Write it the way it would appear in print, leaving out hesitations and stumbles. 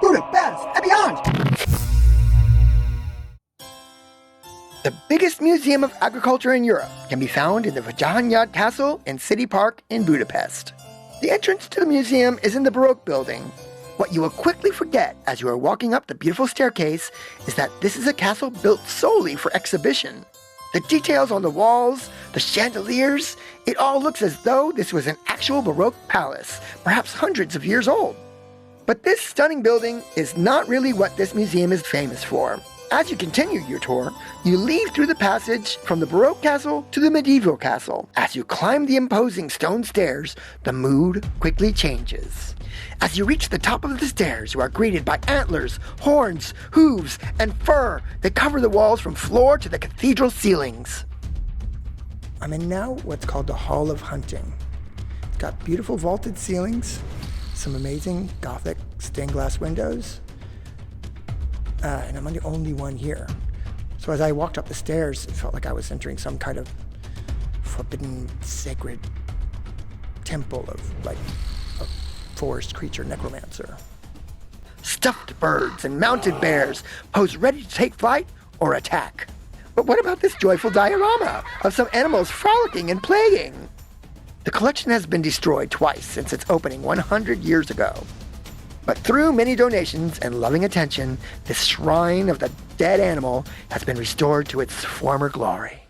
Budapest, and beyond! The biggest museum of agriculture in Europe can be found in the Vajdahunyad Castle and City Park in Budapest. The entrance to the museum is in the Baroque building. What you will quickly forget as you are walking up the beautiful staircase is that this is a castle built solely for exhibition. The details on the walls, the chandeliers, it all looks as though this was an actual Baroque palace, perhaps hundreds of years old. But this stunning building is not really what this museum is famous for. As you continue your tour, you leave through the passage from the Baroque castle to the medieval castle. As you climb the imposing stone stairs, the mood quickly changes. As you reach the top of the stairs, you are greeted by antlers, horns, hooves, and fur that cover the walls from floor to the cathedral ceilings. I'm in now what's called the Hall of Hunting. It's got beautiful vaulted ceilings, some amazing Gothic stained glass windows, and I'm the only one here. So as I walked up the stairs, it felt like I was entering some kind of forbidden, sacred temple of, like, a forest creature necromancer. Stuffed birds and mounted bears pose ready to take flight or attack. But what about this joyful diorama of some animals frolicking and playing? The collection has been destroyed twice since its opening 100 years ago. But through many donations and loving attention, this shrine of the dead animal has been restored to its former glory.